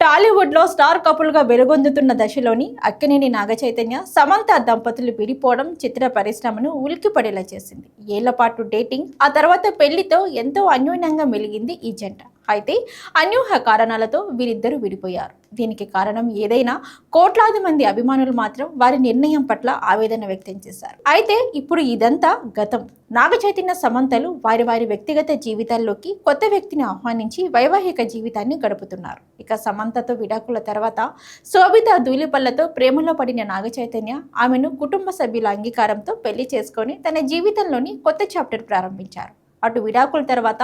టాలీవుడ్లో స్టార్ కపుల్గా వెలుగొందుతున్న దశలోని అక్కినేని నాగచైతన్య సమంత దంపతులు విడిపోవడం చిత్ర పరిశ్రమను ఉలిక్కిపడేలా చేసింది. ఏళ్లపాటు డేటింగ్, ఆ తర్వాత పెళ్లితో ఎంతో అన్యోన్యంగా మెలిగింది ఈ జంట. అయితే అన్యూహ కారణాలతో వీరిద్దరూ విడిపోయారు. దీనికి కారణం ఏదైనా కోట్లాది మంది అభిమానులు మాత్రం వారి నిర్ణయం పట్ల ఆవేదన వ్యక్తం చేశారు. అయితే ఇప్పుడు ఇదంతా గతం. నాగచైతన్య సమంతలు వారి వారి వ్యక్తిగత జీవితాల్లోకి కొత్త వ్యక్తిని ఆహ్వానించి వైవాహిక జీవితాన్ని గడుపుతున్నారు. ఇక సమంతతో విడాకుల తర్వాత శోభిత ధూళిపల్లతో ప్రేమలో పడిన నాగచైతన్య ఆమెను కుటుంబ సభ్యుల అంగీకారంతో పెళ్లి చేసుకొని తన జీవితంలోని కొత్త చాప్టర్ ప్రారంభించారు. అటు విడాకుల తర్వాత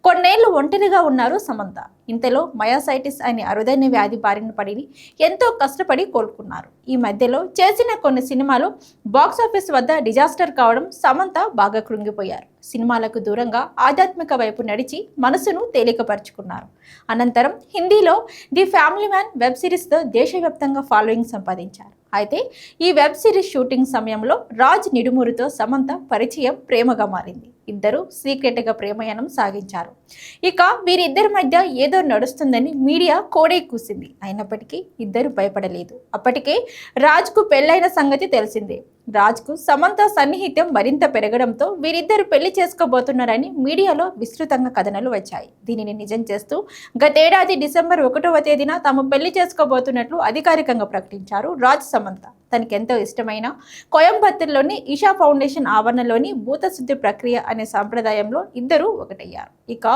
కొన్నేళ్లు ఒంటరిగా ఉన్నారు సమంత. ఇంతలో మయోసైటిస్ అనే అరుదైన వ్యాధి బారిన పడి ఎంతో కష్టపడి కోలుకున్నారు. ఈ మధ్యలో చేసిన కొన్ని సినిమాలు బాక్సాఫీస్ వద్ద డిజాస్టర్ కావడం సమంత బాగా కృంగిపోయారు. సినిమాలకు దూరంగా ఆధ్యాత్మిక వైపు నడిచి మనసును తేలికపరుచుకున్నారు. అనంతరం హిందీలో ది ఫ్యామిలీ మ్యాన్ వెబ్ సిరీస్తో దేశవ్యాప్తంగా ఫాలోయింగ్ సంపాదించారు. అయితే ఈ వెబ్ సిరీస్ షూటింగ్ సమయంలో రాజ్ నిడుమూరుతో సమంత పరిచయం ప్రేమగా మారింది. ఇద్దరు సీక్రెట్గా ప్రేమయానం సాగించారు. ఇక వీరిద్దరి మధ్య ఏదో నడుస్తుందని మీడియా కోడే కూసింది. అయినప్పటికీ ఇద్దరు భయపడలేదు. అప్పటికే రాజ్కు పెళ్లైన సంగతి తెలిసిందే. రాజ్కు సమంత సన్నిహిత్యం మరింత పెరగడంతో వీరిద్దరు పెళ్లి చేసుకోబోతున్నారని మీడియాలో విస్తృతంగా కథనాలు వచ్చాయి. దీనిని నిజం చేస్తూ గతేడాది డిసెంబర్ 1వ తేదీన తాము పెళ్లి చేసుకోబోతున్నట్లు అధికారికంగా ప్రకటించారు రాజ్ సమంత. తనకెంతో ఇష్టమైన కోయంబత్తూర్లోని ఈషా ఫౌండేషన్ ఆవరణలోని భూతశుద్ధి ప్రక్రియ అనే సాంప్రదాయంలో ఇద్దరు ఒకటయ్యారు. ఇక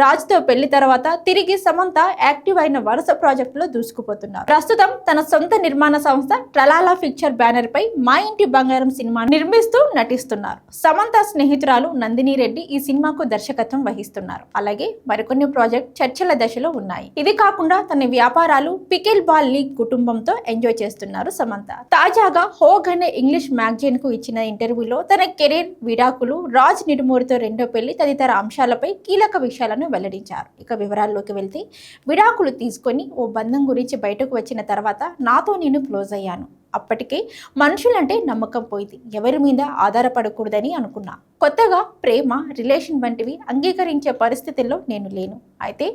రాజ్తో పెళ్లి తర్వాత తిరిగి సమంత యాక్టివ్ అయిన వరుస ప్రాజెక్టులో దూసుకుపోతున్నారు. ప్రస్తుతం తన సొంత నిర్మాణ సంస్థ ట్రలాలా పిక్చర్ బ్యానర్ పై మా ఇంటి బంగారం సినిమా నిర్మిస్తూ నటిస్తున్నారు. సమంత స్నేహితురాలు నందిని రెడ్డి ఈ సినిమాకు దర్శకత్వం వహిస్తున్నారు. అలాగే మరికొన్ని ప్రాజెక్ట్ చర్చల దశలో ఉన్నాయి. ఇది కాకుండా తన వ్యాపారాలు పికిల్ బాల్ లీగ్ కుటుంబంతో ఎంజాయ్ చేస్తున్నారు సమంత. తాజాగా హోగ్ అనే ఇంగ్లీష్ మ్యాగజైన్ కు ఇచ్చిన ఇంటర్వ్యూలో తన కెరీర్, విడాకులు, రాజ్ నిడుమూరుతో రెండో పెళ్లి తదితర అంశాలపై కీలక విషయాలను వెల్లడించారు. ఇక వివరాల్లోకి వెళ్తే విడాకులు తీసుకొని ఓ బంధం గురించి బయటకు వచ్చిన తర్వాత నాతో నేను క్లోజ్ అయ్యాను. అప్పటికే మనుషులంటే నమ్మకం పోయింది. ఎవరి మీద ఆధారపడకూడదని అనుకున్నా. కొత్తగా ప్రేమ, రిలేషన్ వంటివి అంగీకరించే పరిస్థితుల్లో నేను లేను. అయితే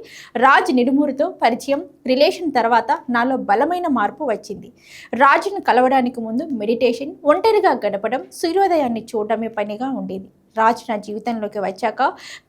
రాజ్ నిడుమూరుతో పరిచయం, రిలేషన్ తర్వాత నాలో బలమైన మార్పు వచ్చింది. రాజును కలవడానికి ముందు మెడిటేషన్, ఒంటరిగా గడపడం, సూర్యోదయాన్ని చూడడమే పనిగా ఉండేది. రాజ్ నా జీవితంలోకి వచ్చాక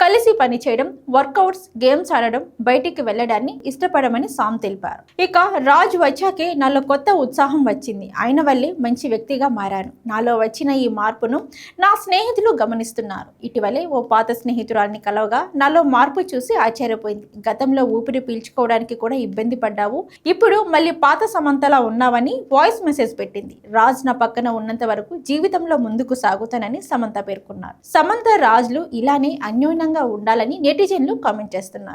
కలిసి పనిచేయడం, వర్కౌట్స్, గేమ్స్ ఆడడం, బయటికి వెళ్ళడాన్ని ఇష్టపడమని సామ్ తెలిపారు. ఇక రాజ్ వచ్చాకే నాలో కొత్త ఉత్సాహం వచ్చింది. ఆయన వల్లే మంచి వ్యక్తిగా మారాను. నాలో వచ్చిన ఈ మార్పును నా స్నేహితులు గమనిస్తున్నారు. ఇటీవలే ఓ పాత స్నేహితురాల్ని కలవగా నాలో మార్పు చూసి ఆశ్చర్యపోయింది. గతంలో ఊపిరి పీల్చుకోవడానికి కూడా ఇబ్బంది పడ్డావు, ఇప్పుడు మళ్ళీ పాత సమంతలా ఉన్నావని వాయిస్ మెసేజ్ పెట్టింది. రాజ్ నా పక్కన ఉన్నంత వరకు జీవితంలో ముందుకు సాగుతానని సమంత పేర్కొన్నారు. సమంత రాజ్లు ఇలానే అన్యోన్యంగా ఉండాలని నెటిజన్లు కామెంట్ చేస్తున్నారు.